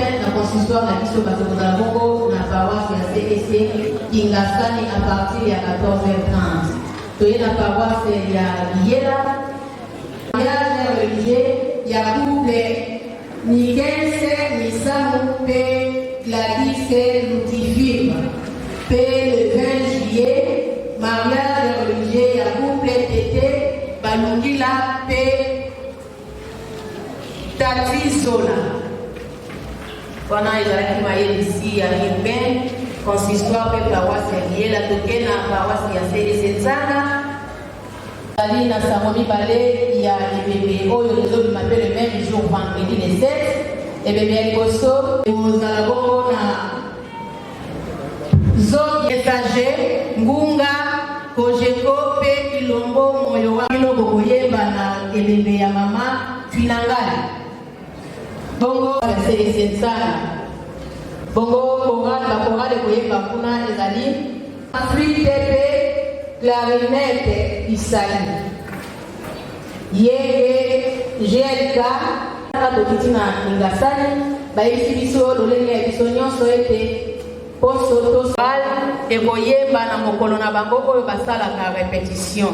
La consistoire na biso bato kozala bongo na paroisse ya CEC Kingasani à partir ya 14h30. Toye na paroisse ya Biela. Mariage religieux ya couple Nikense Misamu pe Gladys Lutifir. Pe le 20 juillet, mariage religieux ya couple Tete Balungila pe Tati Zola. Pendant les maillés ici à Rimben, consistoire pe paroisse liée la toquée na paroisse ya CDC Nzanga. Ali na Samomi Balé, il y a les bébés. Oh, les autres m'appellent le même jour, vendredi les 7. Et bébé Koso, aux Alabons na Zog Etager, Ngunga, Kojeko, Pe, Kilombo, Moyowa, Kilombo, Yemba na bébé ya mama, Finangala. Bongo CDC Nzanga. Bongo Chorale koyeba kuna ezali flûte pe clarinette isali. Yeye GLK tokiti na Kingasani bayebisi biso lolenge ya biso nyonso ete poso tosal ekoyeba na mokolo na bango oyo basalaka répétition.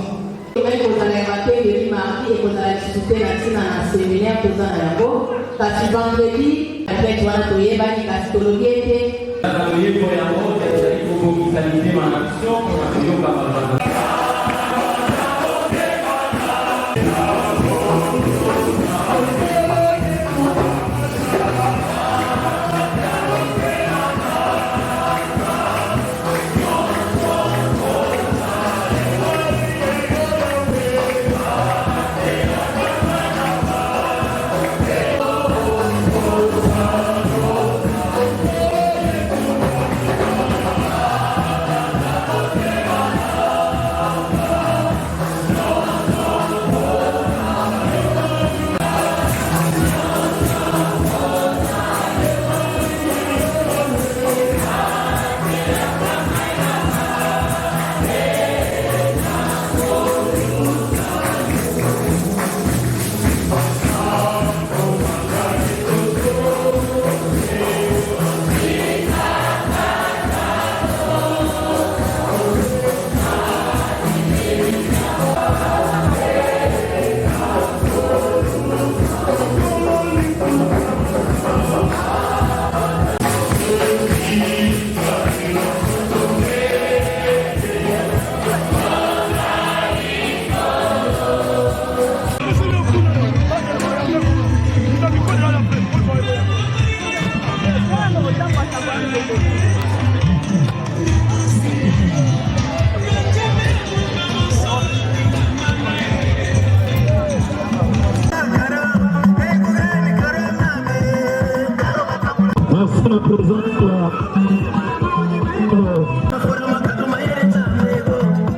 Ekozala ya batengeli marki ekozala lisusu te na ntina na séminaire toza na yango kasi vendredi fete wana toyebani kasi tolobi ete toyebo yango ezali kobongisa litema na biso mpona koyoka balabala.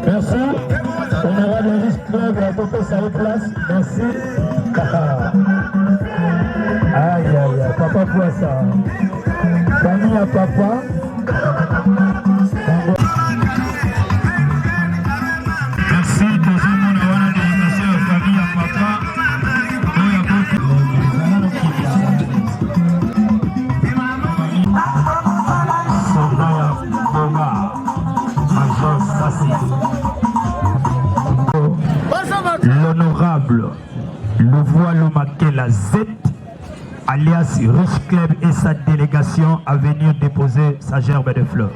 Merci. Honorable vice-club, la Toto Saïd-Place. Merci. Aïe, aïe, aïe, papa voit ça. Famille à papa. Merci, tout le monde a une dédication à famille à papa. L'honorable Louvois Makela Z, alias Riche Club et sa délégation à venir déposer sa gerbe de fleurs.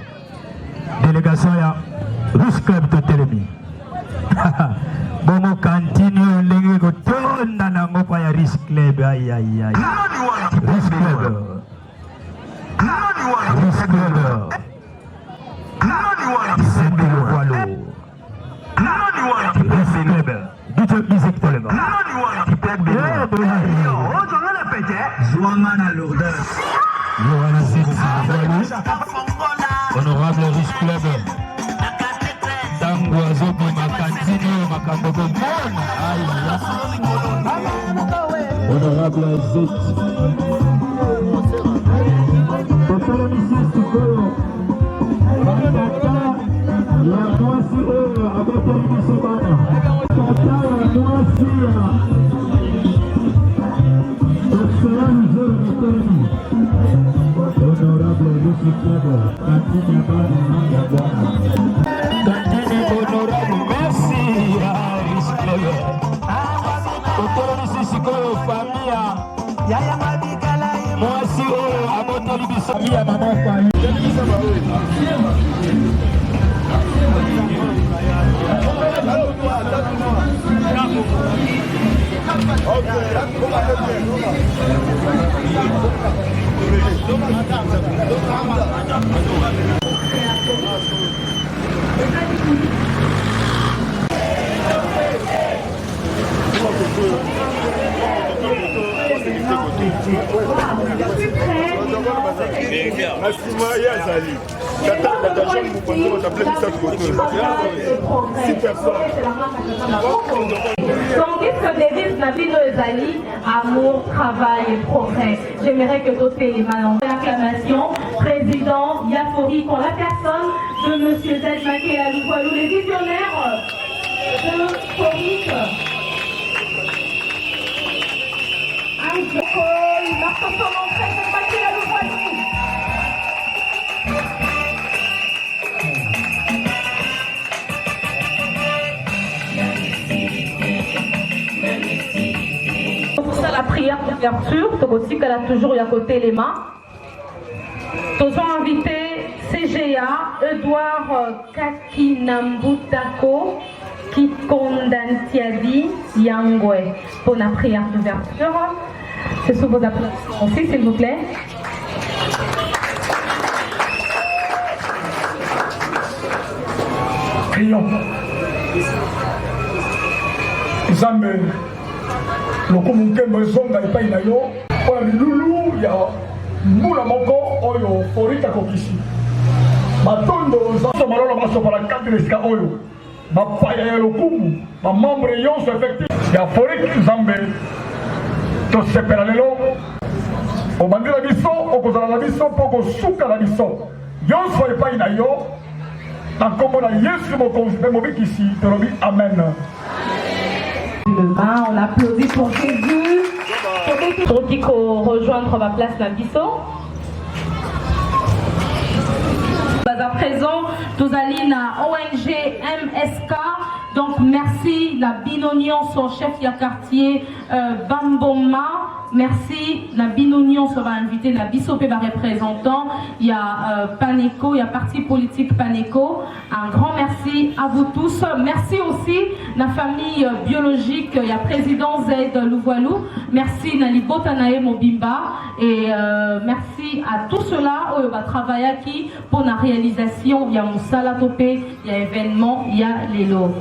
Délégation ya Riche Club de Télémi. Bon, continue les gars, tourne dans la mopa ya Riche Club, aïe aïe aïe. Riche Club. Riche Club. C'est de Louvois. DJ musique pour le moment. Joamana lourdeur. Johanna Sitsi, honorable Riche Club, Tango Azobi Makantini, Makambogo, honorable Zit. Son titre devise Nabino Ezali, amour, travail et progrès. J'aimerais que d'autres éléments l'acclamation, président Yafori pour la personne de M. Zed Makela Louvalou, les visionnaires de Forique. Un jour, il marque son entrée de Makela Louvalou. La prière d'ouverture, c'est aussi qu'elle a toujours à côté les mains. Nous avons invité CGA, Edouard Kakinambutako, Kikondantiadi Yangwe, pour la prière d'ouverture. C'est sous vos applaudissements aussi, s'il vous plaît. Prions. Zambe. Loko mukembo zonga epai na yo oya milulu ya mbula moko oyo forika kokisi batondo nzaso malolo basopala kati esika oyo bapaya ya lokumu bamembre nyonso effectif ya forika nzambe tosepela lelo obandi na biso okozala na biso mpo kosuka na biso nyonso epai na yo na kombo na Yesu mokonzi mpe mobikisi tolobi amen. On applaudit pour Jésus. Pour qui rejoindre ma place Nabiso. À présent, nous allons à ONG MSK. Donc merci la Binonion, son chef du quartier Bamboma. Merci la Binonion, ça va inviter la Bissopé représentant. Il y a Paneco, il y a parti politique Paneco. Un grand merci à vous tous. Merci aussi la famille biologique. Il y a président Zed Louvalou. Merci Nali Botanae Mobimba. Et merci à tous ceux-là qui ont travaillé qui pour la réalisation. Il y a Moussala Topé, il y a événement, il y a les lots.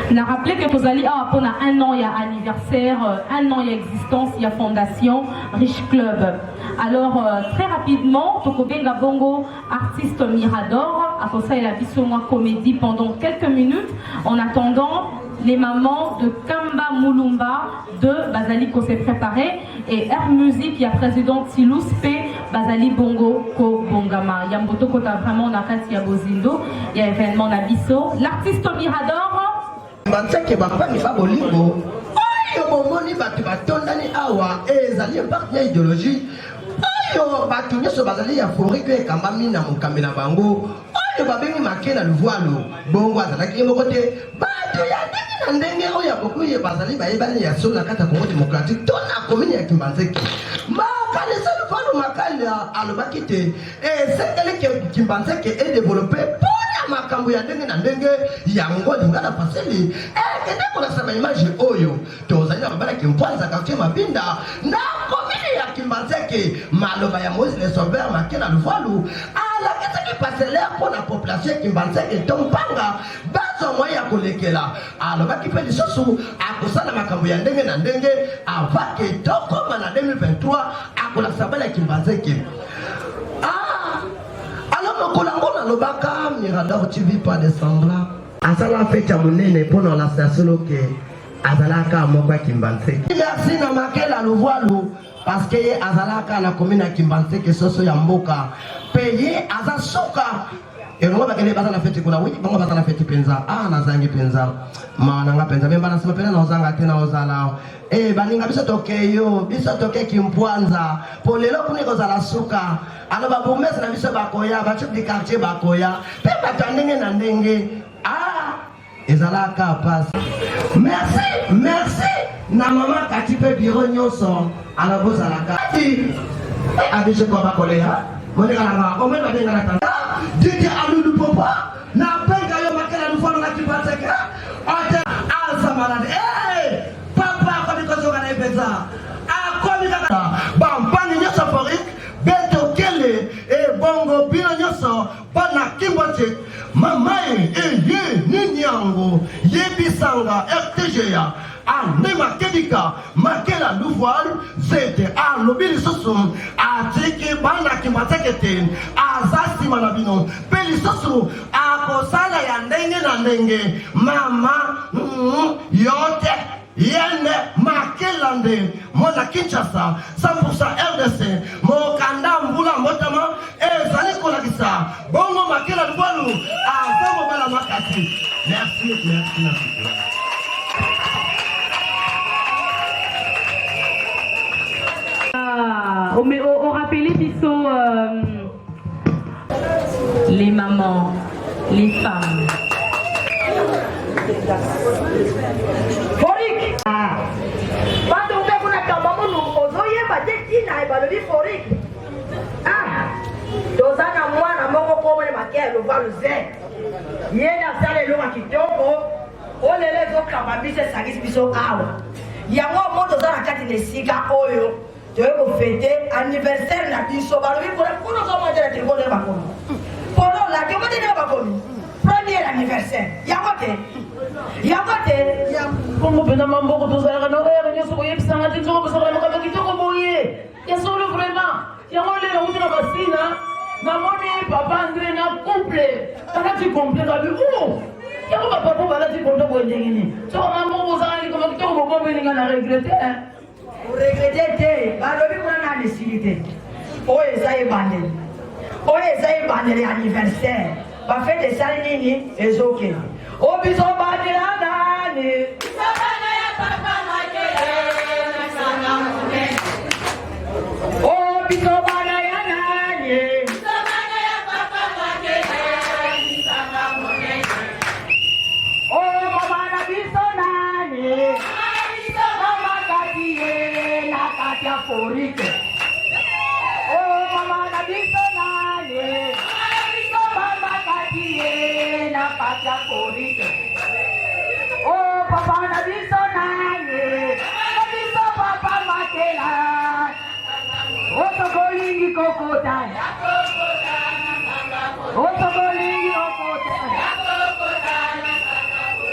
On a rappelé que nous allons pendant un an, il y a anniversaire, un an, il y a existence, il y a fondation, Riche Club. Alors, très rapidement, Tokobenga Bongo, artiste Mirador, après ça, il a vu sur moi comédie pendant quelques minutes, en attendant les mamans de Kamba Moulumba de Bazali Ko s'est préparé, et Air Music, il y a président Tilous P, Bazali Bongo Ko Bongama. Yamboto Kota vraiment Nakati Yabozindo, il y a événement Nabiso. L'artiste Mirador. Banseke bapani ba bolingo oyo bomoni batu batondani awa ezali parti ya idéologie oyo batu nyonso bazali ya forike ekambami na mokambi na bango oyo babengi Makela Louvalou bongo azalaki moko te batu ya ndenge na ndenge oyo akokuye bazali bayebani ya solo na kati ya Congo démocratique to na commune ya Kimbanzeke makanisa Louvalou Makela alobaki te esekeli ke Kimbanzeke edéveloppé makambo ya ndenge na ndenge yango lingana paseli kende kona sama image oyo tozali na babala kimpanza quartier Mabinda na commune ya Kimbanzeke maloba ya Moïse le Sauveur Makela Louvalou ala kete paseli pour la population ya Kimbanzeke tompanga bazo moya ya kolekela aloba kipe lisusu akosala makambo ya ndenge na ndenge avake tokoma na 2023 kola sabala kimbanzeke. Ah, alors le kolango na lobaka Mirador TV pas de semblant. Asala fait chamunene pour la station que azalaka mokwa kimbanzeke. Merci na makela le voilu parce que azalaka na commune ya kimbanzeke soso ya mboka. Payer azasuka. Et on va gagner la fête qu'on a oui, on va la fête penza. Ah, na zangi penza. Ma nanga penza. Même bana sema na ozanga tena ozala. Baninga biso tokeyo, biso toke kimpwanza. Pour lelo kuni kozala suka. Ano ba bomesa na biso bakoya, ba chef du quartier bakoya. Pe batandenge na ndenge. Ah, ezala ka passe. Merci, merci. Na mama katipe biro nyoso. Ala bozala ka. Abisho ko bakoya. Monika na ko me badenga na tanda. Didi aludu popa na benga yo makela nufano na kibateka ate alza malade papa kwa nikozoga na ipeza akomi kaka bampani nyoso forik beto kele bongo bino nyoso bana kimbote mamae ye nini yango yebisanga RTGA anema kedika makela luvoal zete lobili susum atiki bana kimatekete azasi manabino peli susu akosala ya ndenge na ndenge mama yote yende makelande mona Kinshasa 100% RDC mokanda mbula motama ezali kolakisa bongo makela luvoalu azamo bala makati. Merci. On rappelait Bissot, les mamans, les femmes. Forik! Quand on fait une campagne, on a dit Forik. Ah! Dozana mwana moko kome makelo valuze. Yena sale longa kitoko. Olele zo kababise sagisi biso awa. Yango moto zana kati nesika oyo. Tu veux fêter anniversaire na biso balobi pour nous comment dire que bonheur ba komi. Polo la que bonheur ba komi. Premier anniversaire. Yakote. Como pena mambo ko tozala na ere nyoso ko yebisanga tinzo ko sala makaba kitoko boye. Ya solo vraiment. Ya ngole na utina basina. Na moni papa André na couple. Kana tu complet ka bi. Oh. Ya ko papa ko bala ti konto bo ndengini. So mambo ko sala ni ko kitoko bo be ninga na regretter. Vous regrettez, balobi kuna na décidé. Oh ezaye bandeli. Oh ezaye bandeli anniversaire. Ba fête de salinini ezoke. Oh biso bandela nani. Sabana ya papa makele na sana mune. Oh biso bandela ya nani. Sabana ya papa makele na sana mune. Oh mama na biso nani. Forik. Oh mama na biso nani. Mama katie na pata forik. Oh papa na biso nani. Biso papa makela. Oh sokolingi kokota. Oh sokolingi okota.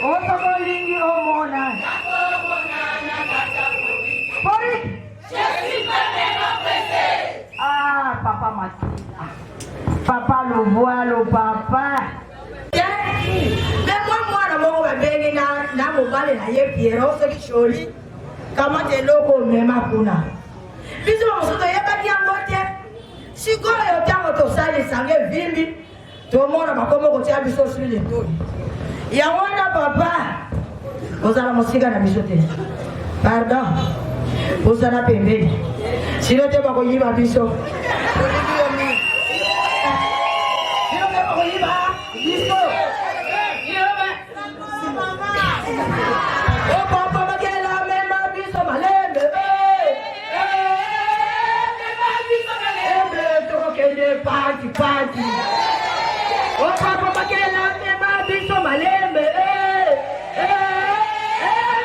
Oh sokolingi omona. Forik. Ah, papa Mati. Papa le voit, le papa. Mais moi, le mot va bien, na mobile na ye Pierrot, ce qui choli. Comment t'es loco, même à Kuna. Bisous, on se doit y avoir bien voté. Si quoi, il y a un tosa, les sangs, vimbi. Tout le monde a comme on tient à bisous sur les dos. Il y a un papa. Vous allez me cigar à bisoter. Pardon. Vous allez payer. Si vous n'avez pas eu ma biso. Party. Oh papa makela mema biso malembe.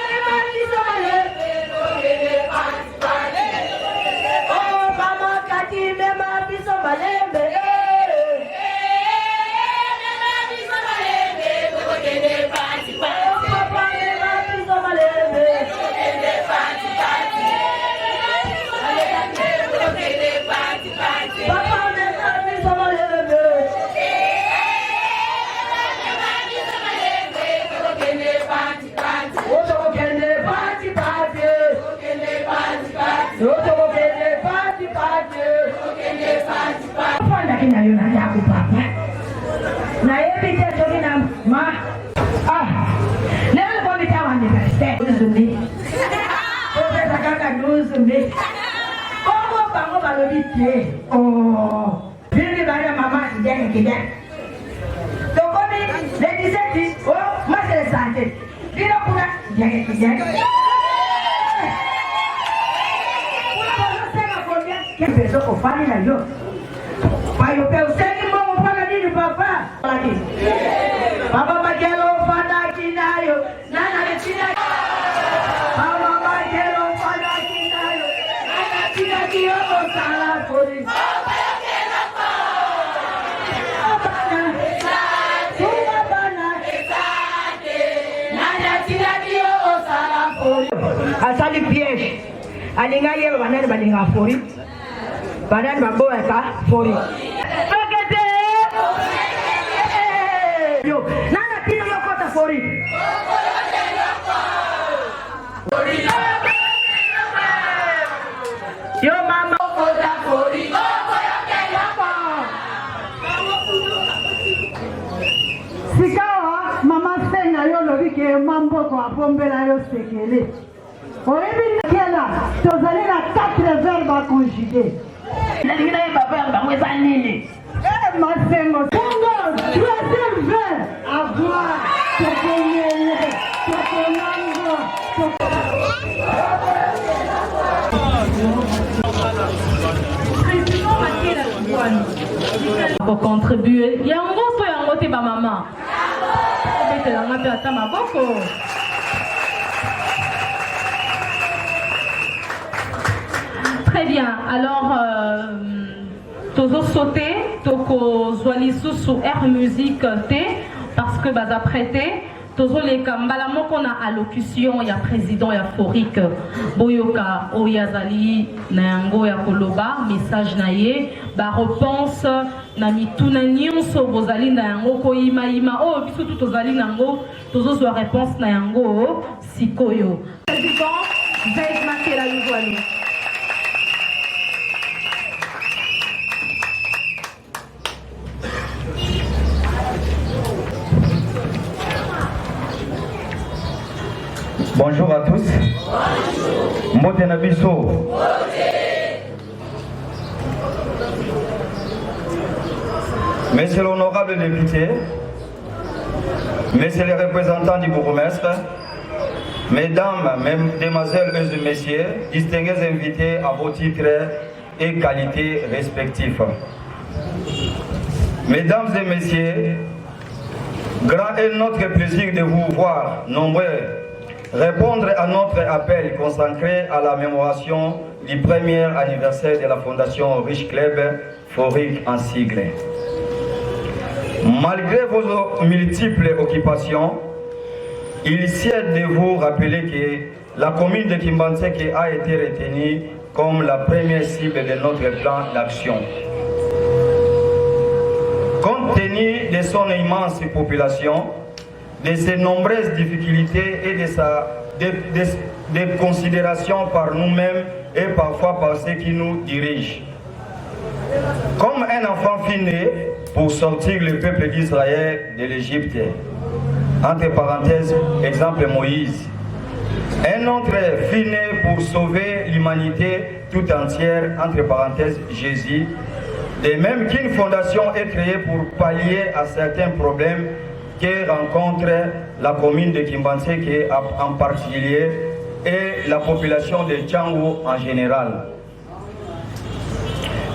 Mema biso malembe. Oh mama kati mema biso malembe. Mema biso malembe. Oh papa mema biso malembe. na yo na yako papa. Na yebi te jogi na ma. Leo kwa bitawa universite. Uzumi. Ope sakaka uzumi. Omo bango balobi te. Oh. Bili bana mama kijana kijana. Tokomi le 17 oh moi c'est santé. Bila kuna kijana kijana. Peso kufanya na yo. Payo pe useni mbo mpaka nini papa? Papa magelo fana kinayo. Nana kina. Papa magelo fana kinayo. Nana kina kiyo sala kodi. Papa yakela pa. Papa na. Papa na. Nana kina kiyo sala kodi. Asali piège. Alinga yelo banani balinga fori. Badan mambo eka fori. Pakete. Yo, nana kino yo kota fori. Yo mama kota fori. Sikawa mama sena yo lobi ke mambo kwa bombela yo sekele. Oyebi kela tozali na 4 verbes conjugués. Nalingina ye papa ya bango eza nini? Masengo. Congo, 3e verbe. Avoir. Tokonele. Tokonango. Pour contribuer. Yango to yango te ba maman. Bete la ngapi ata maboko. Très bien. Alors, toujours sauter, toko zoalisu sous air musique T, parce que bas apprêté, toujours les kambala qu'on a allocution, il y a président, il y a Forik, Boyoka, Oyazali, Nayango, ya Koloba, message naye, ba repense, nami tunanion so bozali Nayango, ko ima, oh, biso tout ozali Nango, toujours soit réponse Nayango, Sikoyo. Président, Zaid Makela Yuzwali. Bonjour à tous. Mbote na biso. Messieurs l'honorable député, messieurs les représentants du bourgmestre, mesdames, mesdemoiselles et messieurs, distingués invités à vos titres et qualités respectifs. Mesdames et messieurs, grand est notre plaisir de vous voir nombreux répondre à notre appel consacré à la mémoration du premier anniversaire de la Fondation Riche Club Forik en sigle. Malgré vos multiples occupations, il sied de vous rappeler que la commune de Kimbantseke a été retenue comme la première cible de notre plan d'action. Compte tenu de son immense population, de ses nombreuses difficultés et de considérations par nous-mêmes et parfois par ceux qui nous dirigent. Comme un enfant né pour sortir le peuple d'Israël de l'Égypte, entre parenthèses, exemple Moïse. Un autre né pour sauver l'humanité tout entière, entre parenthèses Jésus. De même qu'une fondation est créée pour pallier à certains problèmes que rencontre la commune de Kimbantseke en particulier et la population de Tchango en général.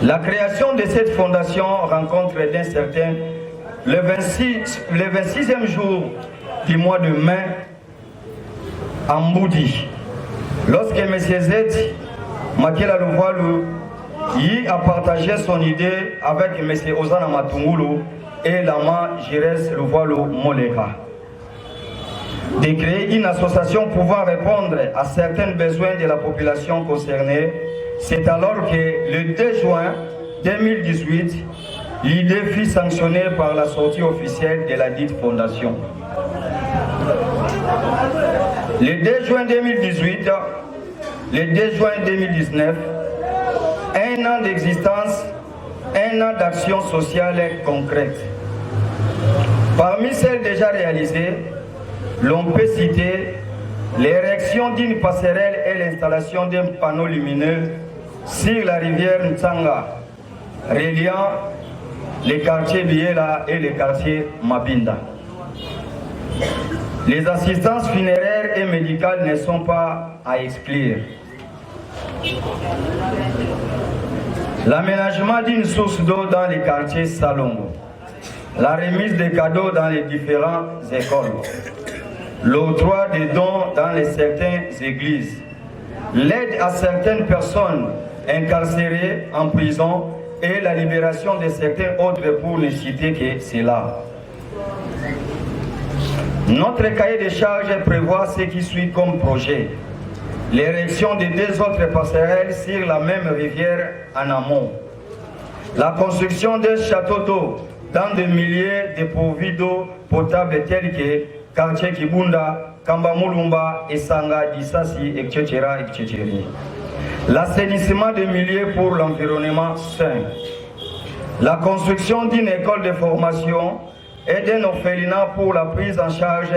La création de cette fondation rencontre d'un certain le 26e jour du mois de mai en Moudi, lorsque M. Z Makela Louvalu y a partagé son idée avec M. Ozana Matungulu et l'ama Jires Louvalu Moleka de créer une association pouvant répondre à certains besoins de la population concernée. C'est alors que le 2 juin 2018, l'idée fut sanctionnée par la sortie officielle de la dite fondation. Le 2 juin 2018, le 2 juin 2019, un an d'existence, un an d'action sociale concrète. Parmi celles déjà réalisées, l'on peut citer l'érection d'une passerelle et l'installation d'un panneau lumineux sur la rivière Ntsanga, reliant les quartiers Biela et les quartiers Mabinda. Les assistances funéraires et médicales ne sont pas à exclure. L'aménagement d'une source d'eau dans les quartiers Salongo, la remise des cadeaux dans les différentes écoles, l'octroi des dons dans les certaines églises, l'aide à certaines personnes incarcérées en prison et la libération de certains autres pour ne citer que cela. Notre cahier de charges prévoit ce qui suit comme projet. L'érection de 2 autres passerelles sur la même rivière en amont. La construction d'un château d'eau dans des milliers dépourvus d'eau potable tels que quartier Kibunda, Kambamulumba, Esanga, Dissasi, etc. L'assainissement des milieux pour l'environnement sain. La construction d'une école de formation et d'un orphelinat pour la prise en charge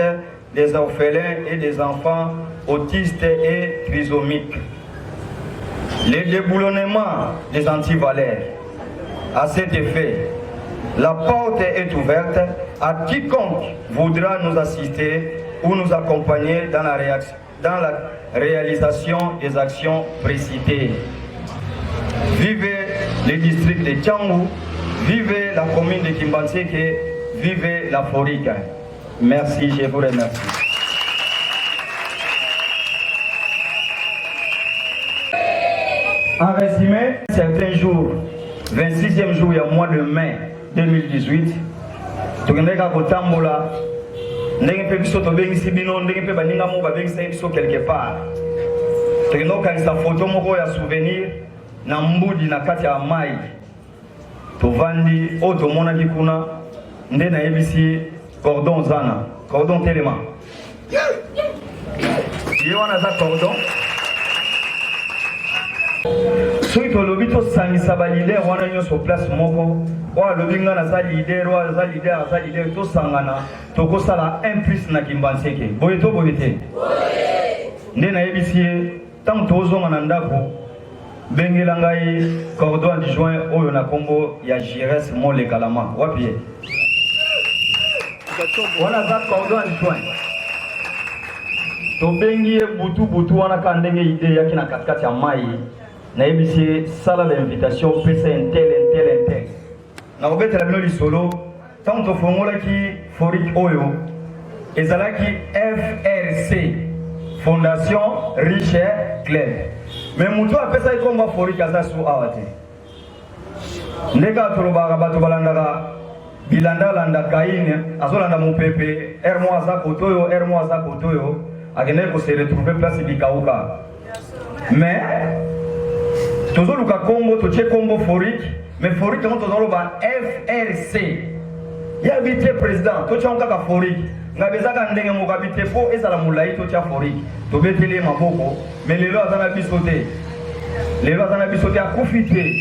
des orphelins et des enfants autistes et trisomiques. Le déboulonnement des antivalaires. À cet effet, la porte est ouverte à quiconque voudra nous assister ou nous accompagner dans la réalisation des actions précitées. Vivez le district de Tchangou, vivez la commune de Kimbanseke, vivez la Forika. Merci, je vous remercie. En résumé, certains jours, 26e jour, il y a mois de mai 2018, tu as quelque part. Tu as sa photo de souvenir, na mbudi na kati ya mai. Tovandi, oto mona kikuna, nde na ebisi cordon zana, cordon telema. Yéwana za cordon. Soki tolobi tosangisa balidere wana nyonso place moko oyo alobi nga naza lidere oyo aza lidere tosangana tokosala 1+ na Kimbanseke boye to boye te nde nayebisi ye ntango tozonga na ndako bengela ngai cordon adjoint oyo na kombo ya Jires Molekalama wapi ye wana aza cordon adjoint tobengi ye butu wana ka ndenge ide yaki na katikati ya mai naibisi sala l'invitation pesa intel na obetela bino lisolo tant to fongola ki forik oyo ezalaki FRC Fondation Riche Club mais mutu apesa ikomba forik azasu awate ndeka tolobaka bato balandaka bilanda kaine azolanda mopepe R1 za kotoyo R1 za kotoyo akende ko se retrouver place bikauka mais tozoluka kombo toche kombo forik mais forik quand tozoloba FRC ya vice président tocha nkaka forik ngabezaka ndenge mokabite po ezala mulai tocha forik tobetele maboko mais lelo azana bisote akufite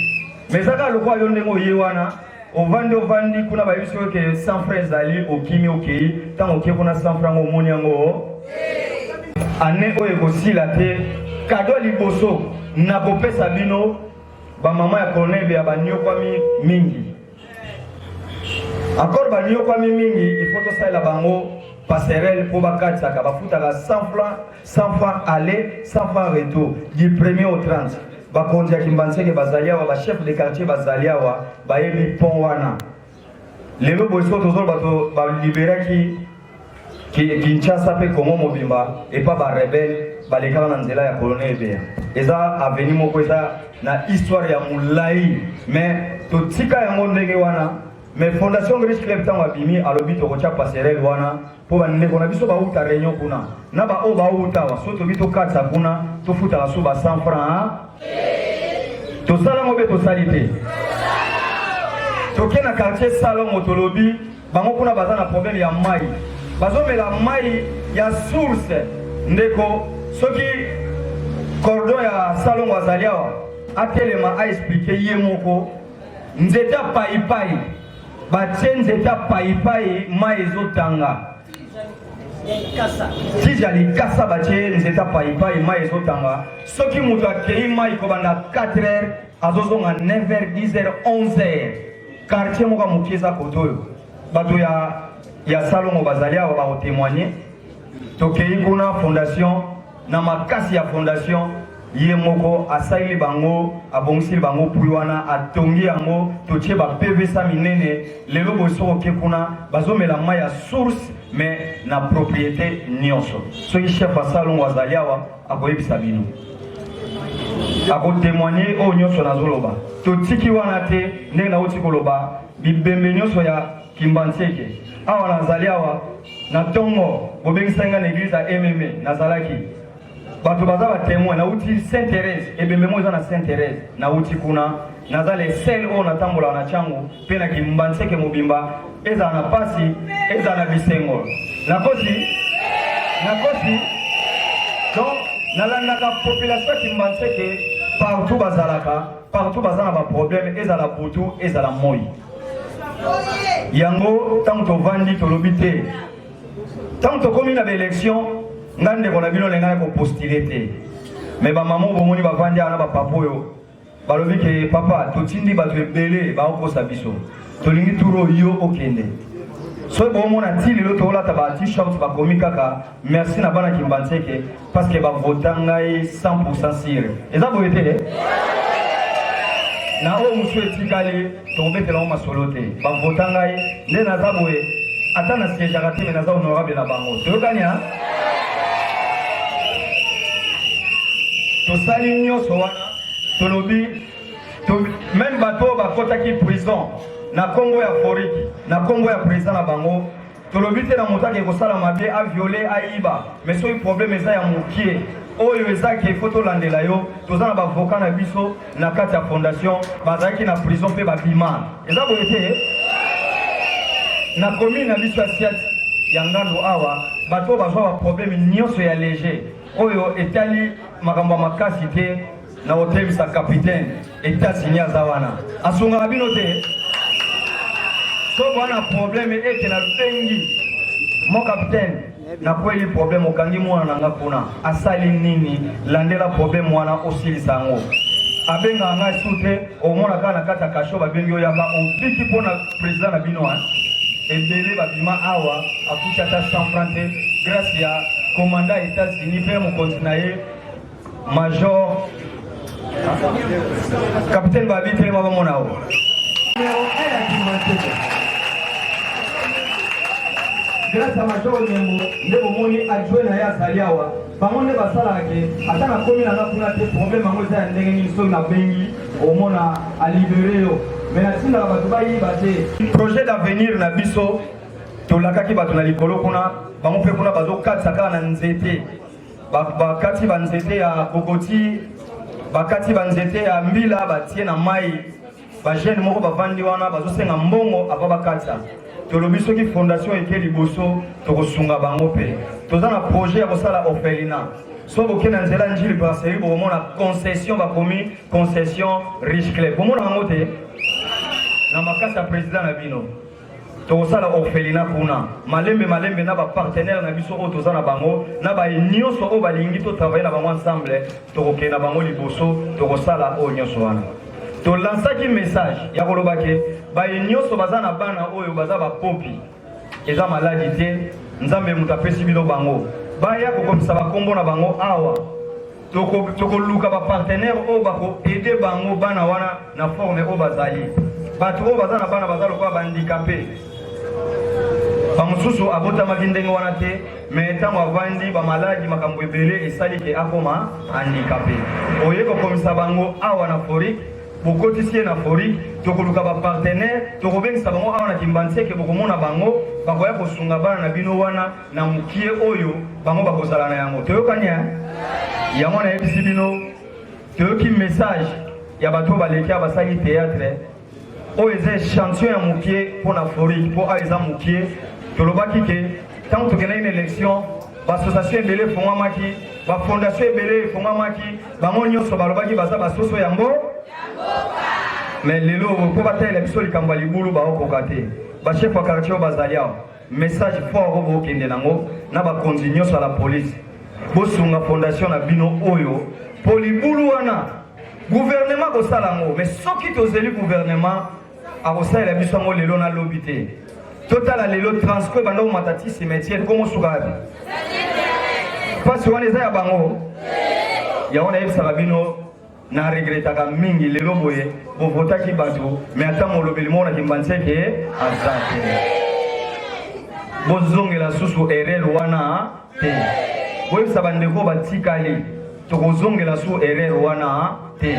mais zaka lokwa yo ndenge oyewana ovandi kuna bayiso ke 100 francs ali okimi okei tango ke kuna 100 francs omoni yango ane oyo kosila te kado liboso na kopesa bino ba mama ya colonel ya banyokwami mingi encore banyokwami mingi il faut tosala bango passerelle pour bakataka bafutaka 100 francs aller 100 francs retour du 1er au 30 bakonzi ya Kimbanseke bazaliawa ba chef de quartier bazaliawa bayebi pont wana lelo boso tozolo bato ba liberaki Kinshasa pe Kongo mobimba et pas ba rebelle balekala na nzela ya colonel Bea eza aveni moko eza na histoire ya mulai mais totika yango ndenge wana mais fondation Riche Club tango abimi alobi tokocha passerelle wana po bandeko na biso bauta réunion kuna na ba o bauta wa so tobi to katsa kuna to futa la so ba 100 francs to sala mo be to salite to kena quartier salon motolobi bango kuna bazana problème ya mai bazomela mai ya source ndeko soki cordon ya salon wazaliawa atelema a expliqué ye moko nzeta paipai batie nzeta paipai mai ezotanga tija likasa batie nzeta paipai mai ezotanga soki moto akei mai kobanda 4h azozonga 9h 10h 11h quartier moko mokie eza kote oyo bato ya salongo bazali awa bakotémoigne tokei kuna fondation na makasi ya fondation ye moko asaili bango abongisili bango pui wana atongi yango totie bapevesa minene lelo bosoko ke kuna bazomela mai ya source mais na propriété nyonso soki chef asalongo azali awa akoyebisa bino akotémoigne oyo nyonso nazoloba totiki wana te ndenge nauti koloba bibembe nyonso ya Kimbantseke awa nazali awa na tongo bobengisanga na église ya MMA nazalaki bato baza ba témoin nauti Sainte Thérèse ebembe mo eza na Sainte Thérèse nauti kuna nazale sel oyo natambola na chango mpe na Kimbantseke mobimba eza na pasi eza na bisengo nakosi donc nalandaka population ya Kimbantseke partout bazalaka partout bazana ba problème ezala butu ezala moi yango tant tovandi tolobi te tant tokomi na élection ngande kona bino lenga ko postuler te mais ba maman bomoni bavandi ana ba papa oyo balobi ke papa totindi bato ebele ba okosa biso tolingi turo yo okende so bomona ti lelo tolata ba t-shirt ba komi kaka merci na bana Kimbantseke parce que ba votanga 100% sûr eza boyete na o musu etikali tobetela ma solo te ba votanga nde naza boye ata na siège akate mais naza honorable na bango toyokania tosali nyonso wana tolobi même bato bakotaki prison na Congo ya Foriki na Congo ya président na bango tolobi te na motaki kosala mabe a violer aiba mais soki problème eza ya mokie oyo ezaki foto landela yo tozana ba avocat na biso na kati ya fondation bazaki na prison pe babima eza boyete na commune na biso ya Siat ya Ngando awa bato bazwa ba problème nyonso ya léger oyo etali makambo makasi te na hotel sa capitaine eta signa zawana asunga bino te so bwana problème eke na bengi mon capitaine na kweli problème okangi mwana nanga kuna asali nini landela problème wana osilisa yango abenga nga sute omona kana kata kasho babengi oyaka obiki pona président na bino ebele babima awa akuti ata 100 francs grâce ya commandant États-Unis pe mo continuer major capitaine babi tele mama mona o grâce à major Nyembo ndebo moni adjoint na ya saliawa bangonde basala ke ata na komi na kuna te problème ngo za ndenge ni so na bengi omona a libérer yo mais na tinda bato bayi bate projet d'avenir na biso tolakaki bato na likolo kuna bango pe kuna bazo katisa kaka na nzete bakati banzete ya kokoti bakati banzete ya mbila batie na mai bajene moko bavandi wana bazosenga mbongo apa bakata tolobi soki fondation eke liboso tokosunga bango pe toza na projet ya kosala orphelinat so boke na nzela njili brasserie bokomona concession bakomi concession riche club bomona yango te na makasi ya président na bino tokosala orphelinat kuna malembe na bapartenaire na biso oyo toza na bango na nyonso oyo balingi totravaille na bango ensemble tokokende na bango liboso tokosala oyo nyonso wana tolansaki message ya koloba ke baye nyonso baza na bana oyo baza bapopi eza maladi te nzambe moto apesi bino bango baya kokomisa bakombo na bango awa tokoluka bapartenaire oyo bakoede bango bana wana na forme oyo bazali bato oyo baza na bana baza lokola bandikape bamosusu abotamaki ndenge wana te mais ntango avandi bamaladi makambo ebele esali ke akoma handikape oye kokomisa bango awa na Foriki bokotisi ye na Foriki tokoluka bapartenaire tokobengisa bango awa na Kimbantseke bokomona bango bakoya kosunga bana na bino wana na mokie oyo bango bakozala na yango toyokani yango nayebisi bino toyoki message ya bato baleki ya basali théâtre oyo eza échantillon ya mokie mpo na Foriki mpo ayo eza mokie tolobaki ke ntango tokendaki na élection bassociation ebele efongwamaki bafondation ebele efongwamaki bango nyonso balobaki baza basoso ya mboka mais lelo pour battre les biso likambo libulu ba okokate ba chef wa quartier bazalia message fort au kende nango na ba continuer sur la police bosunga fondation na bino oyo pour libulu wana gouvernement ko salango mais soki tozeli gouvernement a ko sala biso ngo lelo na lobité total lelo transco banda o matati cimetière comme sukabi parce wana eza ya bango ya ona yebisa bino na regretaka mingi lelo boye bo votaki bato mais atamo lobeli mona kimbanseke azate bozongela susu erreur wana te boyebisa bandeko batikali tokozongela su erreur wana te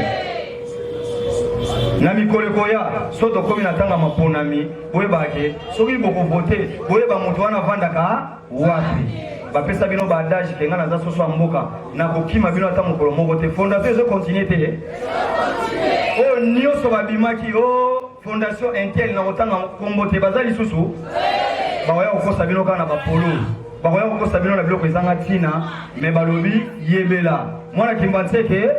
na mikoleko ya so tokomi na tanga maponami boyebake soki bokovote boyeba moto wana vandaka wapi bapesa bino badage kenga naza soso ya mboka na kokima bino ata mokolo moko te fondation ezo continue te oyo nyonso babimaki o fondation intel na kotanga kombo te baza lisusu bakoya kokosa bino kaka na bapolo bakoya kokosa bino na biloko ezanga ntina me balobi yebela mwana kimbanseke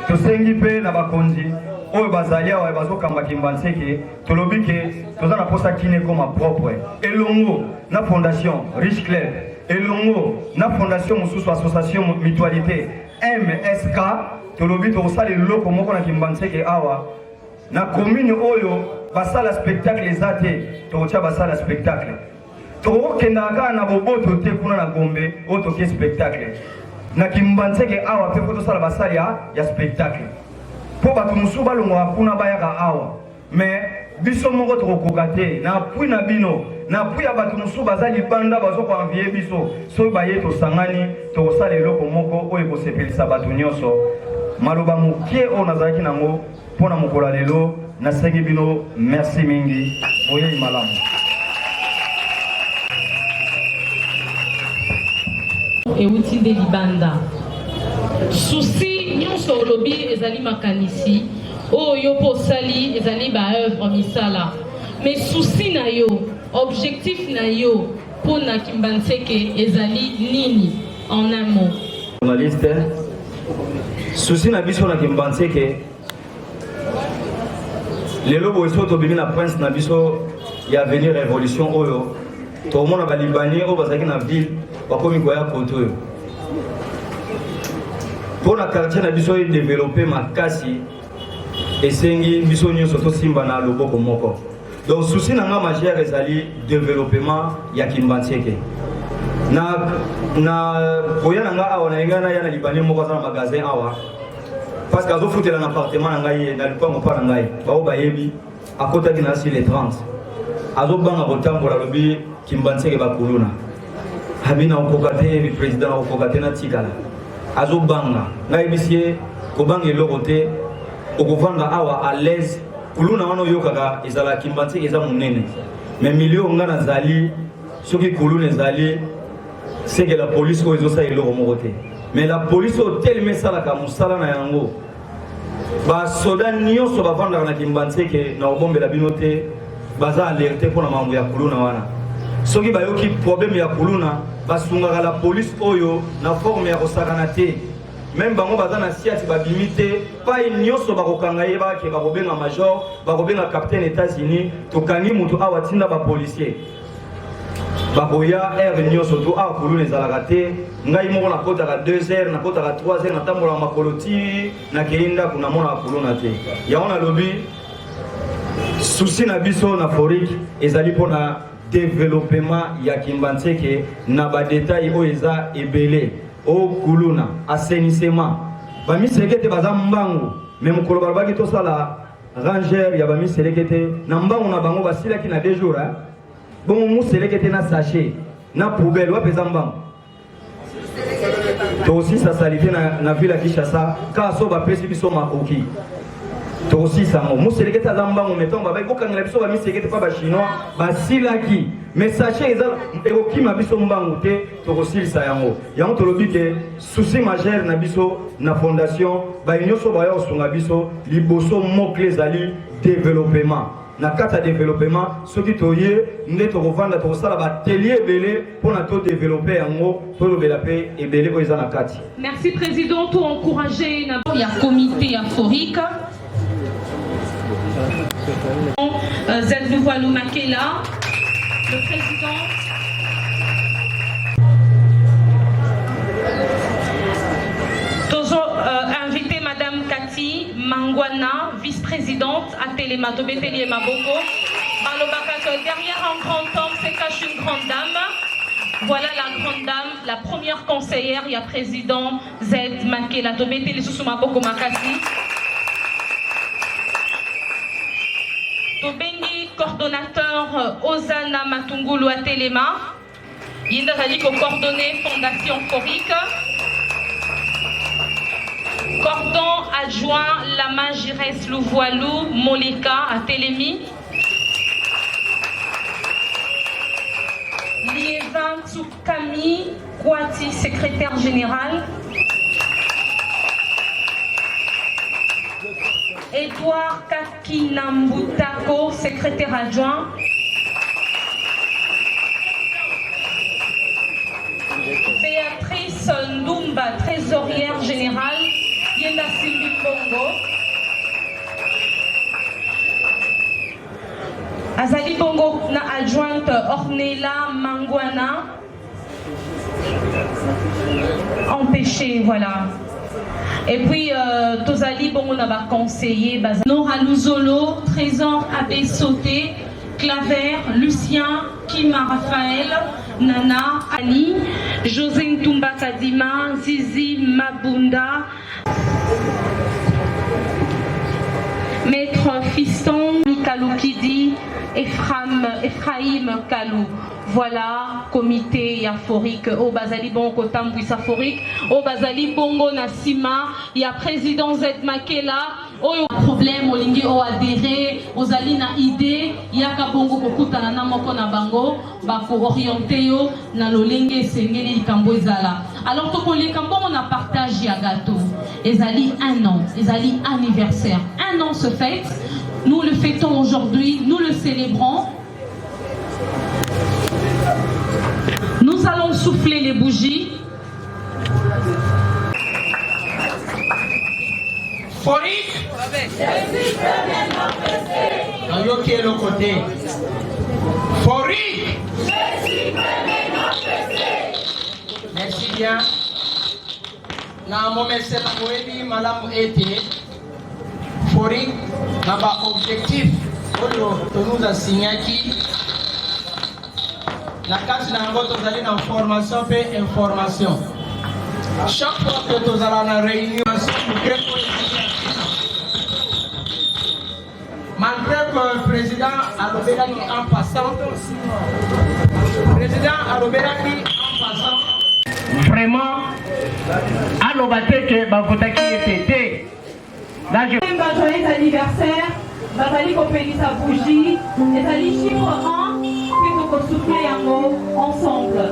tosengi mpe na bakonzi oyo bazali awa bazokamba kimbanseke tolobi ke toza na posa kine koma propre elongo na fondation Riche Club elongo na fondation mosusu association mutualité MSK tolobi tokosala eloko moko na kimbanseke awa na commune oyo basala spectacle eza te tokotia basala spectacle tokokendaka kaka na boboto te kuna na Gombe oyo tokie spectacle na kimbanseke awa mpe po tosala basali ya spectacle po bato mosusu balongwaka kuna bayaka awa mais biso moko tokokoka te na apui na bino na apui ya bato mosusu baza libanda bazokoanvie biso soki baye tosangani tokosala eloko moko oyo ekosepelisa bato nyonso maloba mokie oyo nazalaki nango mpo na mokolo lelo nasengi bino merci mingi boyei malamu euti nde libanda susi nyonso olobi ezali makanisi oyo mpo osali ezali baœuvre misala mais susi na yo objectif na yo mpo na kimbanseke ezali nini en un mot journaliste susi na biso na kimbanseke lelo boye so tobimi na prince na biso ya avenir révolution oyo tomona balibani oyo bazalaki na ville bakomi koya kote oyo mpo na quartier na biso edéveloppe makasi esengi biso nyonso tosimba na loboko moko donc susi na nga majeur ezali développement ya kimbanseke na koya na nga awa na yenga na ya na libani moko aza na magasin awa parce que azofutela na appartement na ngai na lupango mpa na ngai bao bayebi akotaki na asi le 30 azobanga kotambola alobi kimbanseke bakuluna habina okoka te président okoka te na tikala azobanga ngai bisie kobanga eloko te okovanda awa à l'aise kuluna wana oyokaka ezala kimbanseke eza monene mais milio nga nazali soki kuluna ezali seke la police oyo ezosala eloko moko te mais la police oyo telema esalaka mosala na yango basoda nyonso bavandaka na kimbanseke na kobombela bino te baza alerte mpo na mambo ya kuluna wana soki bayoki problème ya kuluna basungaka la police oyo na forme ya kosakana te même bango baza na siati babimi te pai nyonso bakokanga ye bake bakobenga major bakobenga capitaine États-Unis tokangi moto awa tinda bapolisier bakoya heure nyonso to awa kuluna ezalaka te ngai moko nakotaka 2 heures nakotaka 3 heures natambolaka makolo ti nakei ndako namonaka kuluna te yango nalobi susi na biso na forike ezali mpona développement ya kimbanseke na badetail oyo eza ebele o kuluna assainissement bamiseleke te baza mbangu me mokolo balobaki tosala ranger ya bamiseleke te na mbangu na bango basilaki na 2 jours bongo museleke te na sachet na poubelle wapi eza mbangu tosisa salite na ville ya Kinshasa kaka so bapesi biso makoki tosisa ngo museleke te aza mbangu metongo babai kokangela biso bamiseleke te mpa bachinois basilaki mais sachet eza ekokima biso mbangu te tokosilisa yango tolobi ke souci majeur na biso na fondation baye nyonso baya kosunga biso liboso mokle ezali développement na kati ya développement soki toye nde tokovanda tokosala batelier ebele mpona todéveloppe yango tolobela mpe ebele oyo eza na kati. Merci président to encourager na ya comité ya forika Z Louvoilou Makela, le président. Invité Madame Cathy Mangwana, vice-présidente à Téléma, Tobeteli et Maboko. Derrière un grand homme se cache une grande dame. Voilà la grande dame, la première conseillère, il y a président Z Makela, Tobeteli Susumaboko Makasi. Tobengi, coordonnateur Ozana Matungulu à Téléma. Il a coordonné Fondation Forique. Cordon adjoint Lama Jires Louvoilou Moleka à Télémi. Liévin Tsukami Kouati, secrétaire général. Edouard Kakinambutako, secrétaire adjoint. Béatrice Ndumba, trésorière générale. Yenda Simbi Bongo. Azali Bongo, na adjointe Ornella Mangwana. Empêché, voilà. Et puis, Tozali Bongo n'a conseillé. Nora Luzolo, Trésor Abbé Sauté, Claver, Lucien, Kima Raphaël, Nana, Ali, José Ntumba Kadima, Zizi Mabunda, Maître Fiston, Mikalou Kidi, Ephraim Kalou. Voilà, comité Yaforique, au Bazali Bongo Tambouissa Forique, au Bazali Bongo Nassima, il y a président Z Makela, au problème, au lingi, au adhéré, aux alina idée, il y a Kabongo Kokuta na moko na bango, bako orienté yo, na lo lingi sengeli kambo ezala. Alors, tout les kambo, on a partagé à gâteau. Ezali 1 an, Ezali anniversaire. 1 an se fête, nous le fêtons aujourd'hui, nous le célébrons. Nous allons souffler les bougies. Forique. Dans qui est le côté. Forique. Merci bien. Na momesela moebi malamu ete. Forique n'a pas objectif. Nous a signé qui. La carte n'a pas de formation et information. Chaque fois que nous allons en réunion, malgré que le président a l'obédaki en passant, vraiment, à l'obédaki que Bagotaki était. Là, je. Joyeux anniversaire, Bazali Kopeli sa bougie, et Zali chiffre 1, puis nous souffler un mot ensemble.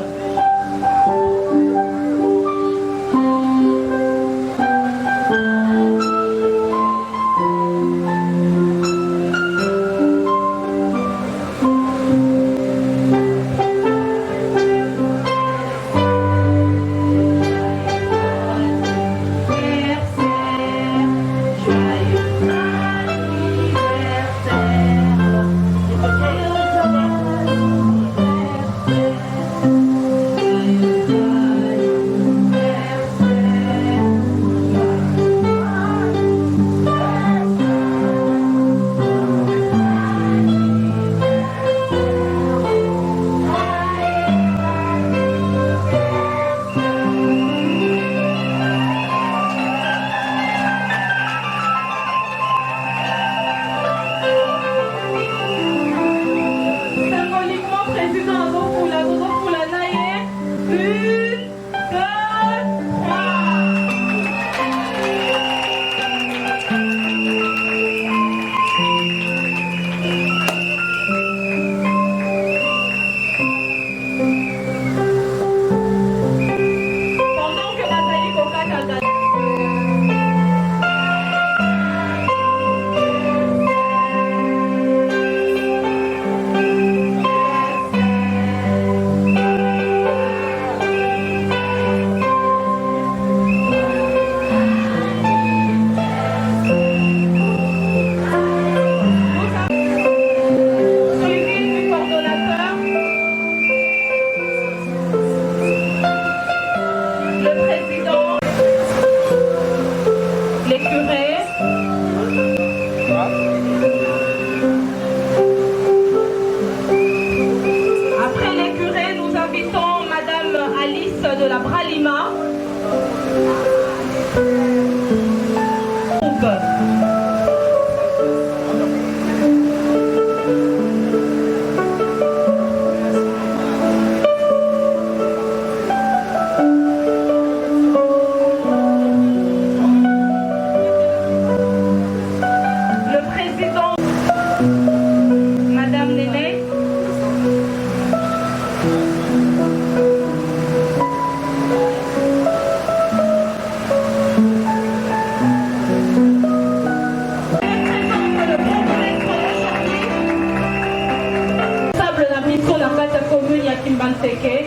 Seke.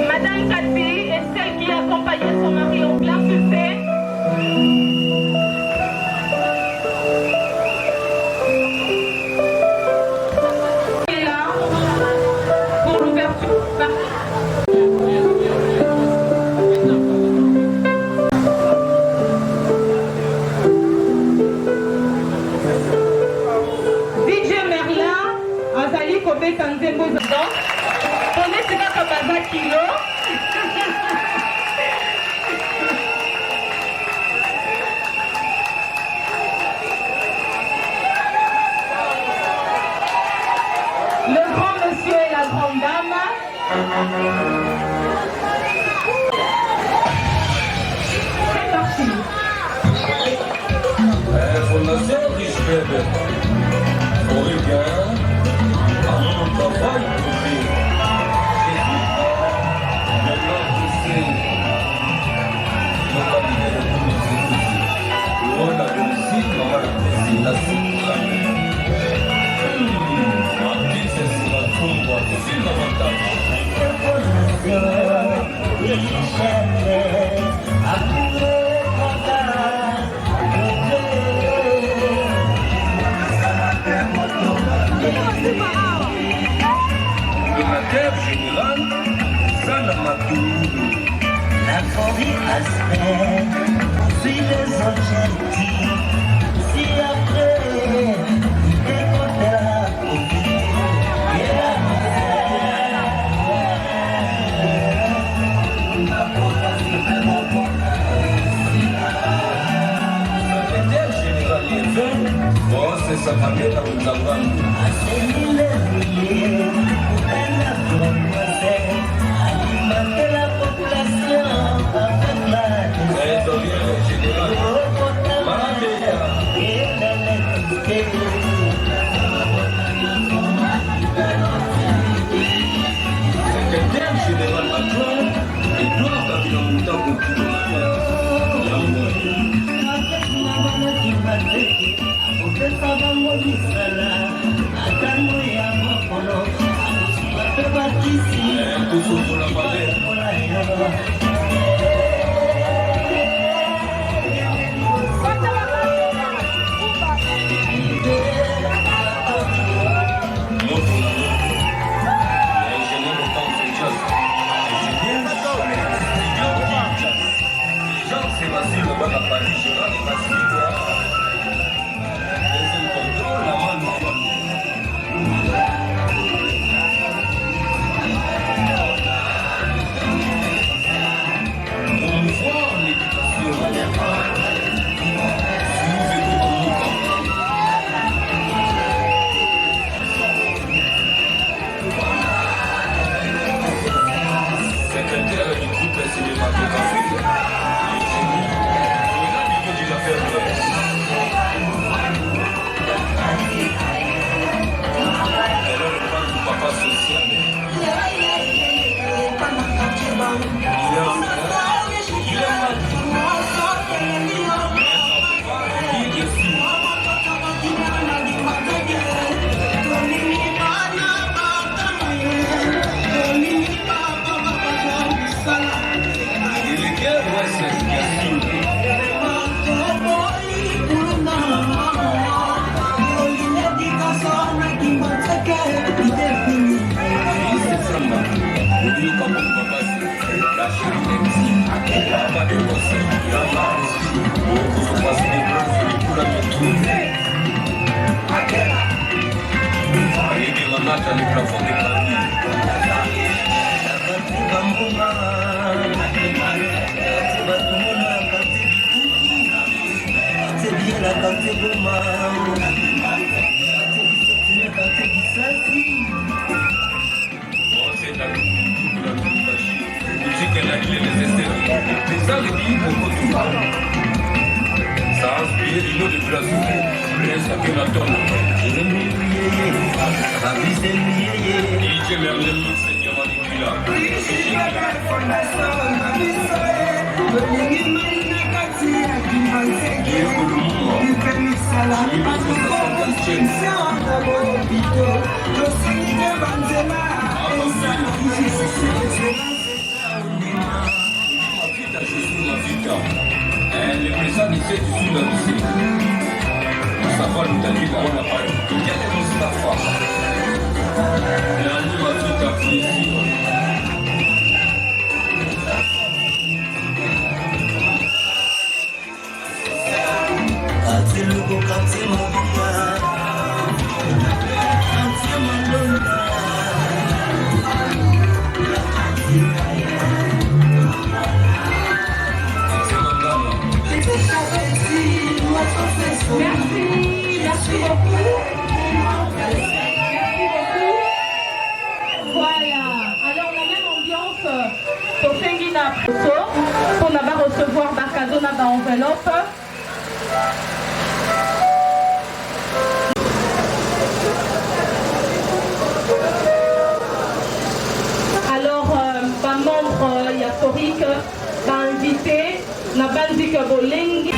Madame Katbi est celle qui accompagnait son mari au plein succès. Elle est là pour l'ouverture. DJ Merlin azali kobeta nzembo za ponesi kaka baza kilo. Le grand monsieur et la grande dame. C'est parti. Fondation Richelieu, on regarde à mon travail public. Maintenant, tu sais, mon cabinet de publicité, le rôle de la domicile, on va la présentation. Ma vie, c'est sur la tombe, c'est l'avantage. Le macaire général, ça n'a pas tout. La folie aspect, si les objectifs, si après, écoutez la copie, et la misère. Secrétaire général Liévin, bon, c'est sa famille dans le Zavan. Alimenter la population avec la trésorière générale et l'électricité. Secrétaire général adjoint Edouard Kabila Mouta Dieu merci, Seigneur Manicula. Le président du ciel, tu suis là aussi. Ça va nous donner la bonne parole. Quelle est notre foi? Et on dit, va tout à fait ici. Merci beaucoup. Voilà. Alors la même ambiance pour Fengina pour ne pas recevoir un cadeau dans l'enveloppe. Alors, un membre yatorique va inviter la bandique Bolengi.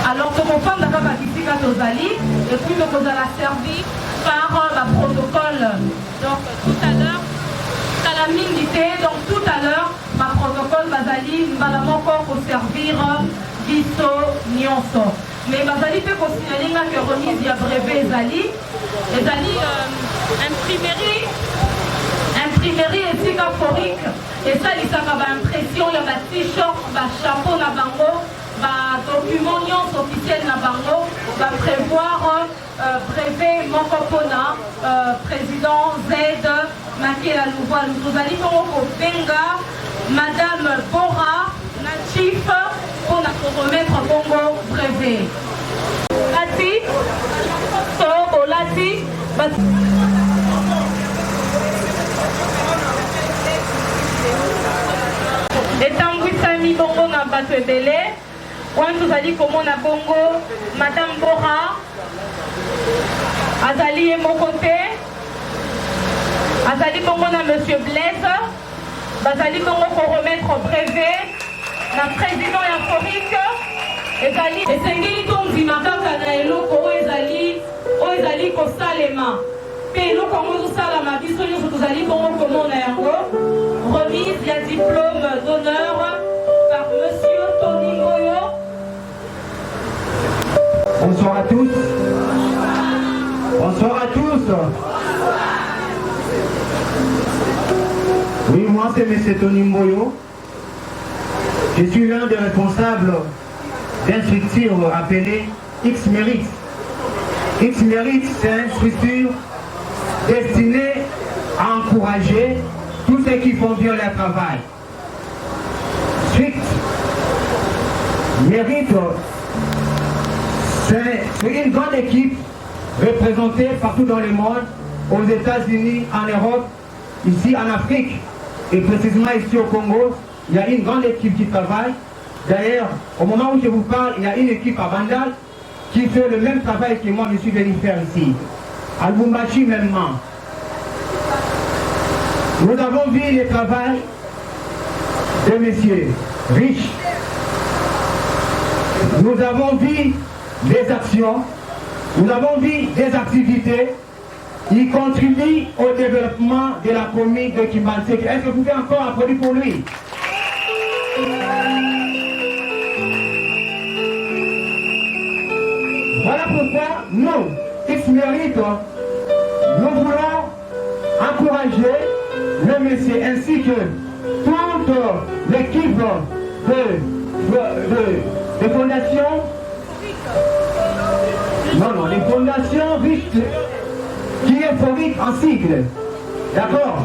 Alors, comme on parle d'abord aux Ali, et puis nous allons la servir par le protocole. Donc, tout à l'heure, à la minute, donc tout à l'heure, ma protocole Bazali va encore servir Bisso Nyonso. Mais Bazali peut considérer que remise il y a brevet Zali, et Zali imprimerie et psychophorique, et ça il s'en va impression, il y a un t-shirt, un chapeau na bango, un document officiel na bango, va prévoir brevet Mokopona président Z Makela Louvois. Nous allons au Benga, Madame Bora, Natif, pour nous remettre Bongo brevet. Lati, Togo Lati, etangwisami bongo na bato ebele wana tozali komona bongo Madame Bora azali ye moko te azali bongo na Monsieur Blaise bazali bongo koremettre brevet na président ya Foric ezali esengeli tondima kaka na eloko oyo ezali kosalema mpe eloko yango ezosalama biso nyonso tozali bongo komona yango remise ya diplôme d'honneur par Monsieur Tony Moyo. Bonsoir à tous. Bonsoir à tous. Oui, moi c'est M. Tony Moyo. Je suis l'un des responsables d'une structure appelée X-Mérite. X-Mérite, c'est une structure destinée à encourager tous ceux qui font bien leur travail. Suite Mérite, c'est une grande équipe représentée partout dans le monde, aux États-Unis, en Europe, ici en Afrique et précisément ici au Congo. Il y a une grande équipe qui travaille. D'ailleurs, au moment où je vous parle, il y a une équipe à Bandal qui fait le même travail que moi je suis venu faire ici. À Lubumbashi même. Nous avons vu le travail de messieurs riches. Nous avons vu des actions. Nous avons vu des activités qui contribuent au développement de la commune de Kimbanseke. Est-ce que vous pouvez encore applaudir pour lui? Voilà pourquoi nous, X-Mérite, nous voulons encourager le monsieur ainsi que toute l'équipe de fondations, les fondations riches, qui est Foric en sigle. D'accord?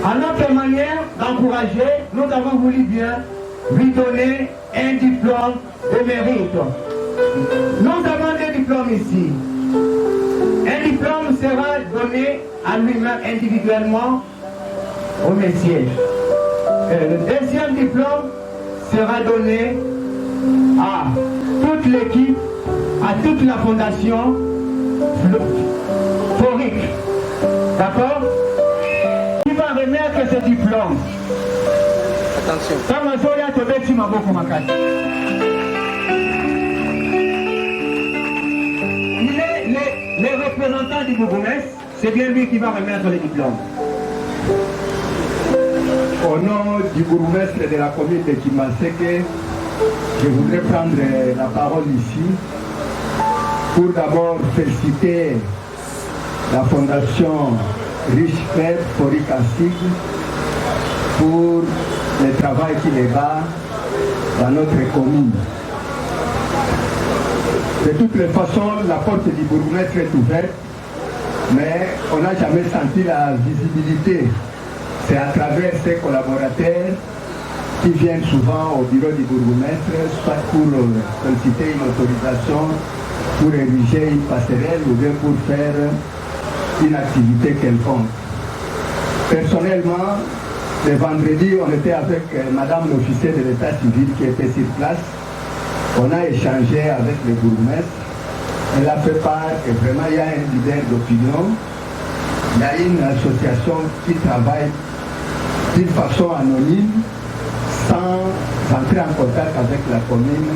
À notre manière d'encourager, nous avons voulu bien lui donner un diplôme de mérite. Nous avons des diplômes ici. Un diplôme sera donné à lui-même individuellement au messieurs. Le deuxième diplôme sera donné à toute l'équipe, à toute la fondation Foric. D'accord? Qui va remettre ce diplôme? Attention. Il est les représentants du bourgmestre, c'est bien lui qui va remettre le diplôme. Au nom du bourgmestre de la commune de Kimbanseke, je voudrais prendre la parole ici pour d'abord féliciter la fondation Riche Club Foric Asig pour le travail qu'il est bas dans notre commune. De toutes les façons, la porte du bourgmestre est ouverte, mais on n'a jamais senti la visibilité. C'est à travers ces collaborateurs qui viennent souvent au bureau du bourgmestre, soit pour solliciter une autorisation, pour ériger une passerelle ou bien pour faire une activité quelconque. Personnellement, le vendredi, on était avec Madame l'officier de l'état civil qui était sur place. On a échangé avec le bourgmestre. Elle a fait part que vraiment il y a un leader d'opinion. Il y a une association qui travaille d'une façon anonyme, sans entrer en contact avec la commune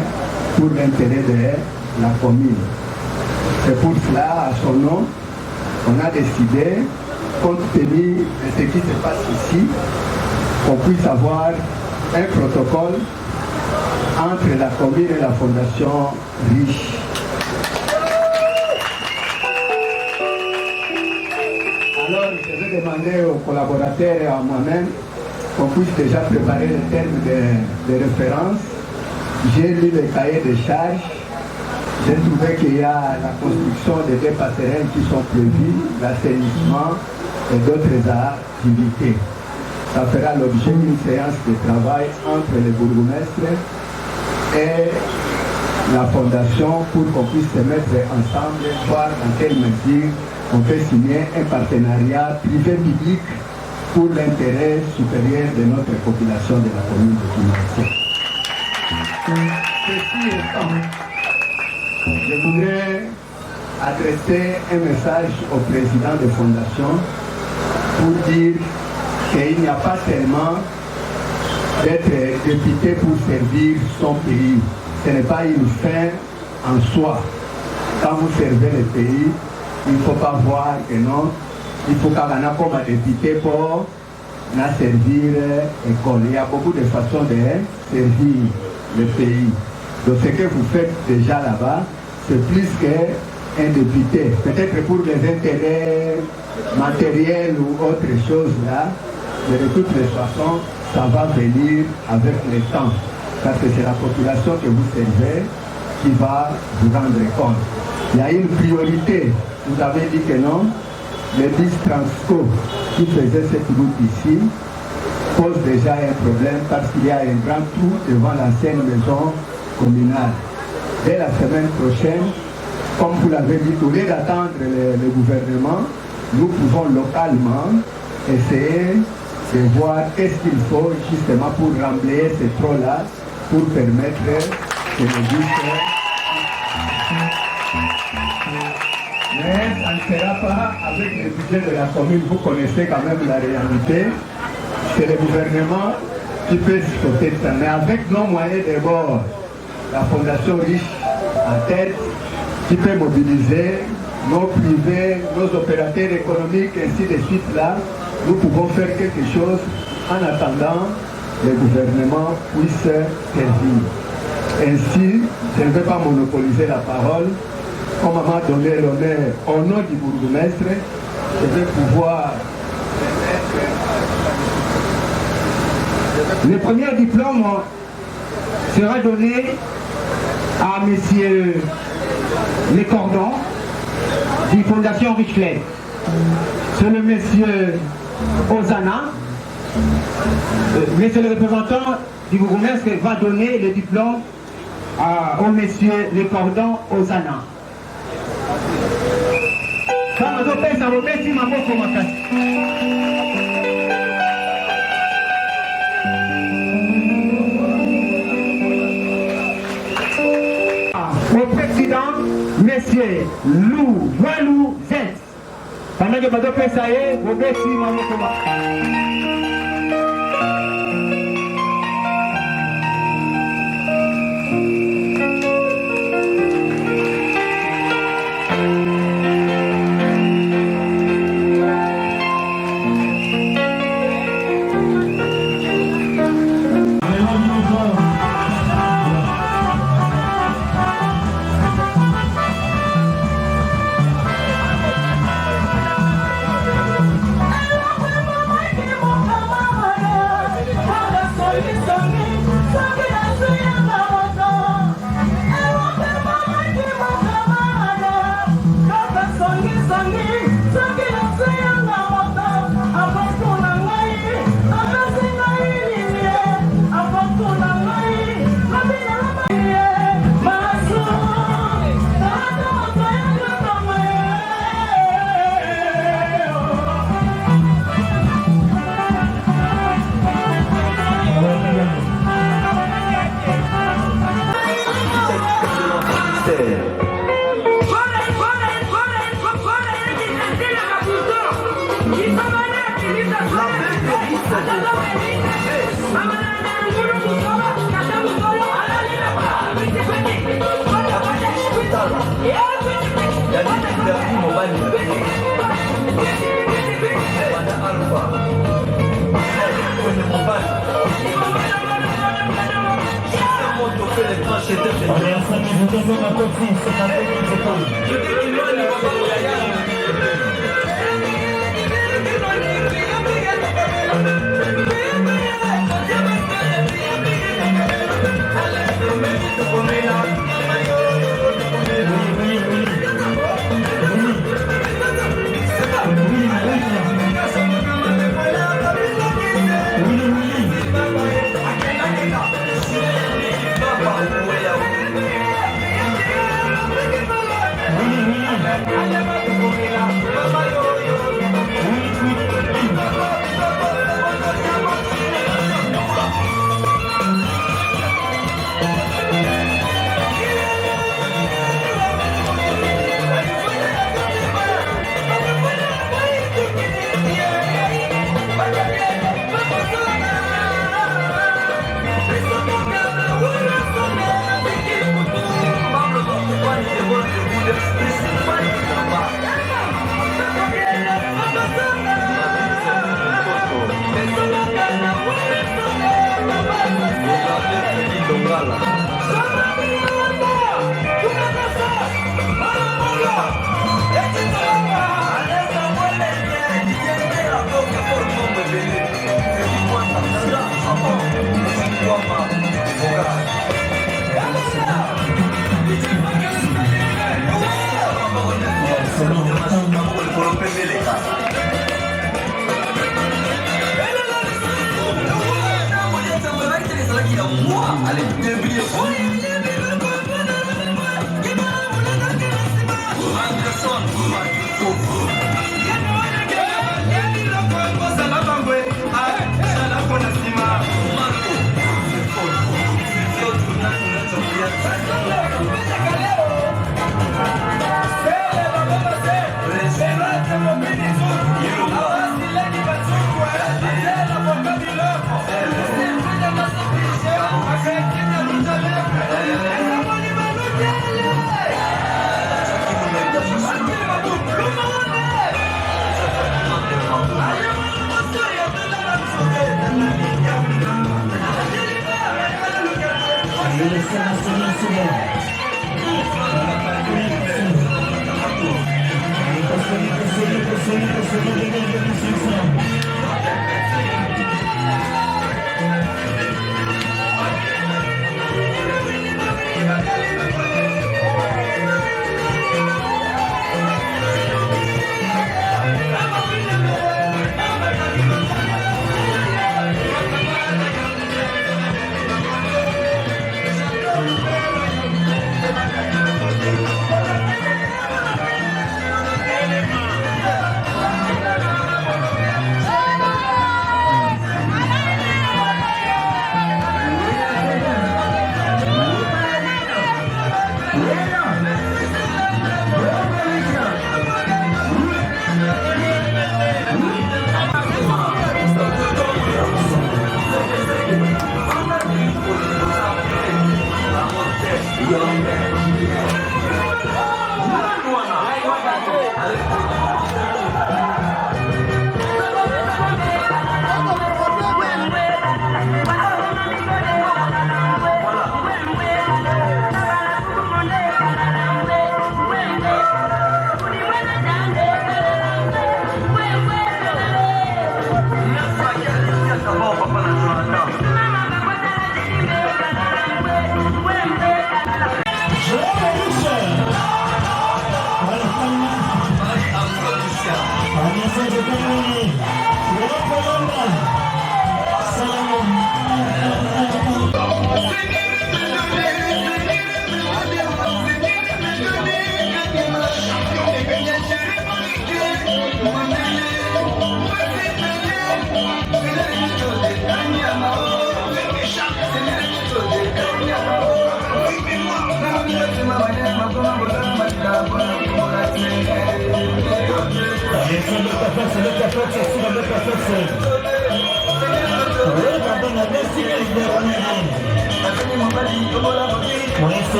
pour l'intérêt de la commune. C'est pour cela, à son nom, on a décidé, compte tenu de ce qui se passe ici, qu'on puisse avoir un protocole entre la commune et la fondation Riche. Alors, je vais demander aux collaborateurs et à moi-même qu'on puisse déjà préparer le terme de référence. J'ai lu le cahier de charges. j'ai trouvé qu'il y a la construction de 2 passerelles qui sont prévues, l'assainissement et d'autres activités. Ça fera l'objet d'une séance de travail entre les bourgmestres et la fondation pour qu'on puisse se mettre ensemble, voir dans quelle mesure on peut signer un partenariat privé-public pour l'intérêt supérieur de notre population de la commune de Kimansi. Ceci étant, je voudrais adresser un message au président de fondation pour dire qu'il n'y a pas tellement d'être député pour servir son pays. Ce n'est pas une fin en soi. Quand vous servez le pays, il ne faut pas voir que non, il faut qu'on ait comme député pour servir l'école. Il y a beaucoup de façons de servir le pays. Donc ce que vous faites déjà là-bas, c'est plus qu'un député. Peut-être pour des intérêts matériels ou autre chose là, mais de toutes les façons, ça va venir avec le temps. Parce que c'est la population que vous servez qui va vous rendre compte. Il y a une priorité. Vous avez dit que non. Le 10 Transco qui faisait cette route ici pose déjà un problème parce qu'il y a un grand trou devant l'ancienne maison communale. Dès la semaine prochaine, comme vous l'avez dit, au lieu d'attendre le gouvernement, nous pouvons localement essayer de voir qu'est-ce qu'il faut justement pour remblayer ces trous-là, pour permettre que le bus... Mais ça ne sera pas avec le budget de la commune, vous connaissez quand même la réalité. C'est le gouvernement qui peut supporter ça. Mais avec nos moyens de bord, la fondation riche en tête, qui peut mobiliser nos privés, nos opérateurs économiques, ainsi de suite là, nous pouvons faire quelque chose en attendant que le gouvernement puisse servir. Ainsi, je ne vais pas monopoliser la parole. Comme on m'a donné l'honneur au nom du bourgmestre, je vais pouvoir... Le premier diplôme sera donné à messieurs Les Cordons du Fondation Richelieu. C'est le monsieur Ozana, monsieur le représentant du bourgmestre va donner le diplôme au monsieur Les Cordons Ozana. Au président, monsieur Lou Walou Z. Pendant que vous faites ça, vous faites Lingala.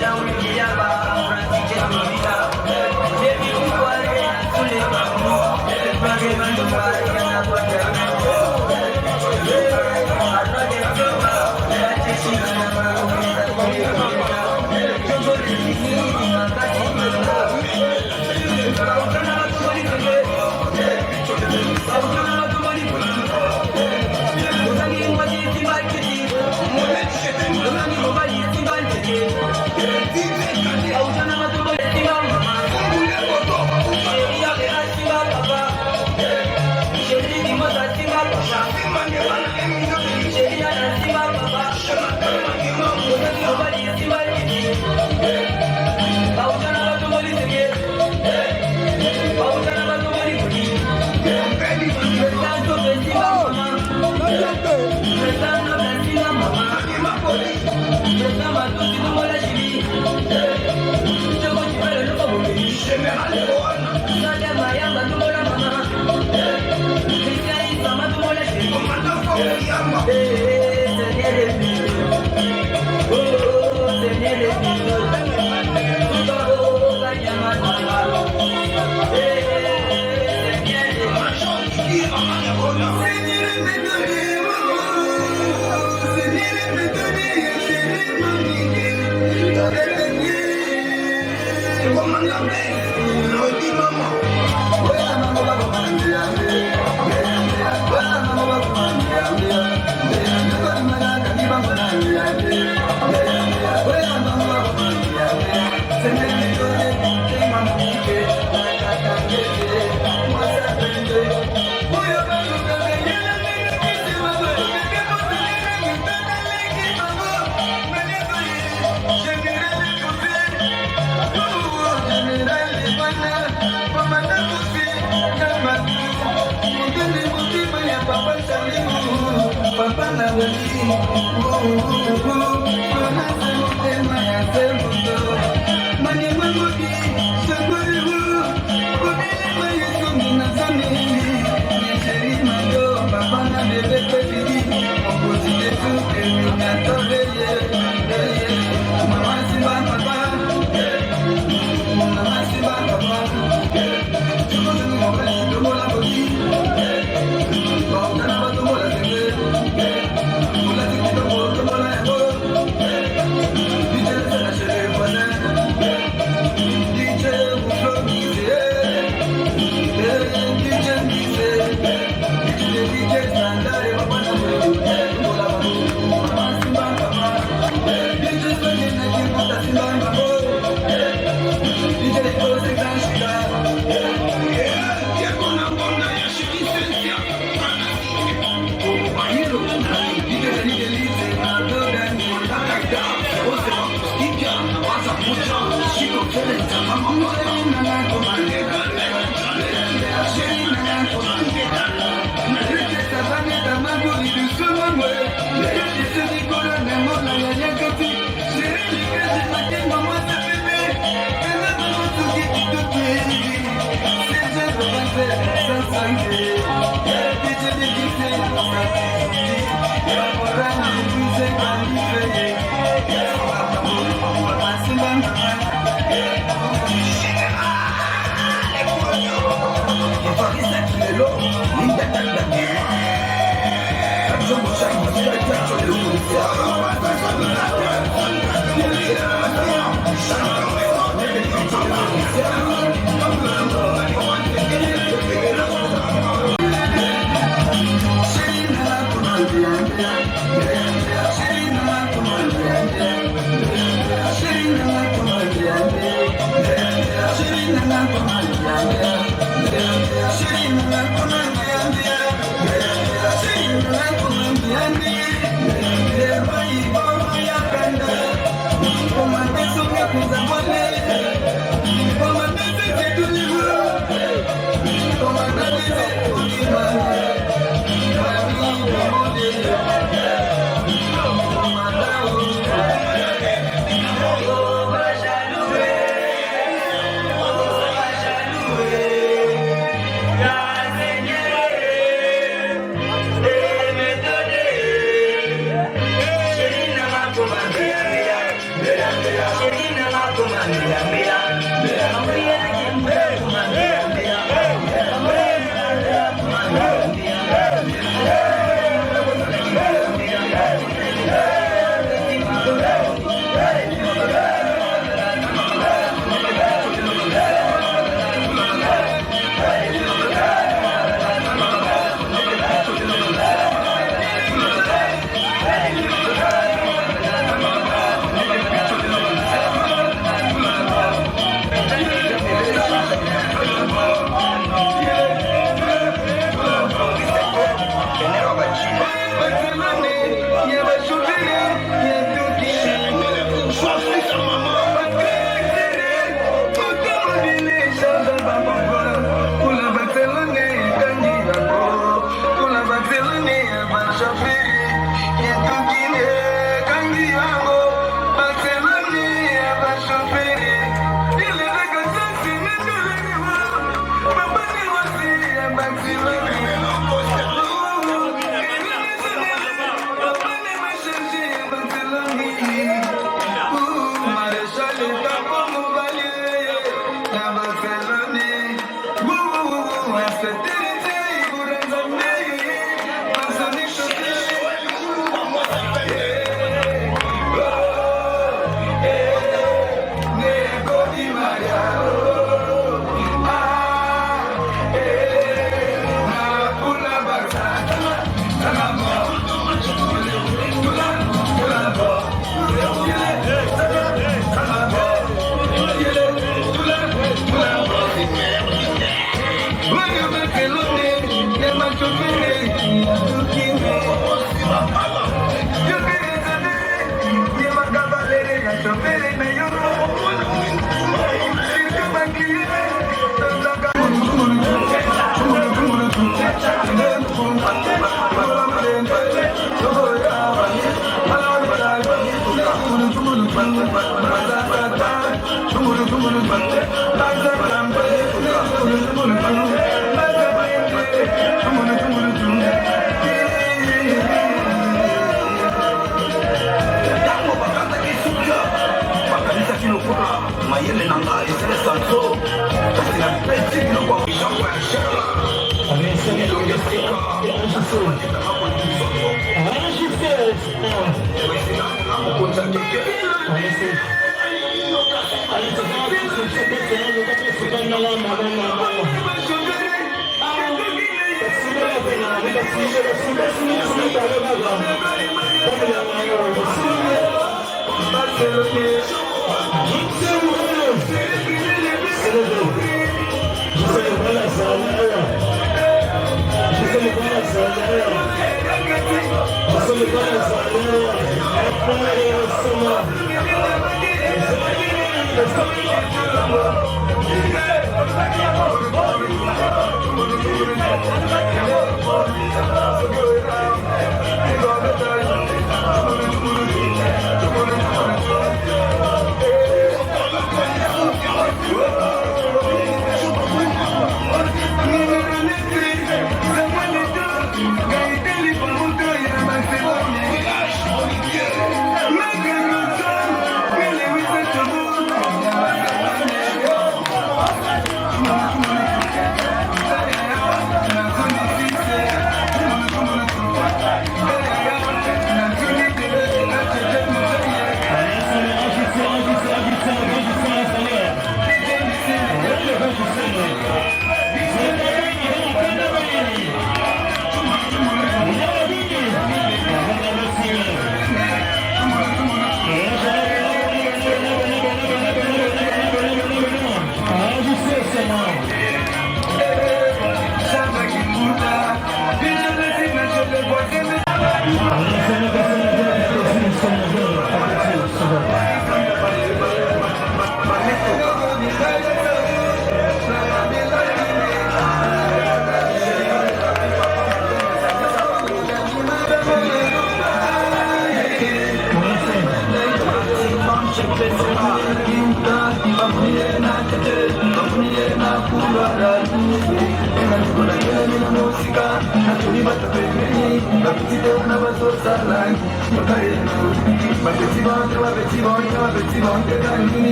Down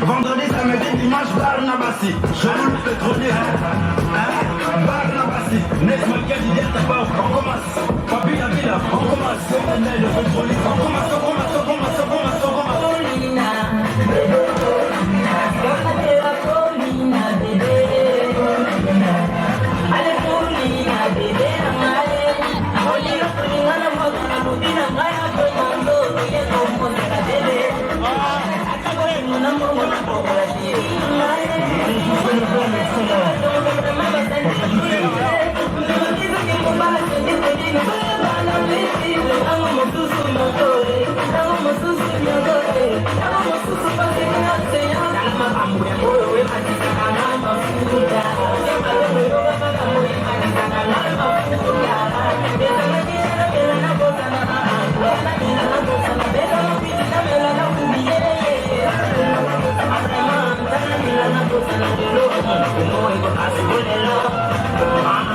Vendredi, samedi, dimanche, Barnabassi. Je vous le pétrolier. Barnabassi. Nesma Kadidia, on commence. Papi la villa, on commence. Le pétrolier, on commence, on commence, on commence, on commence, on commence. Así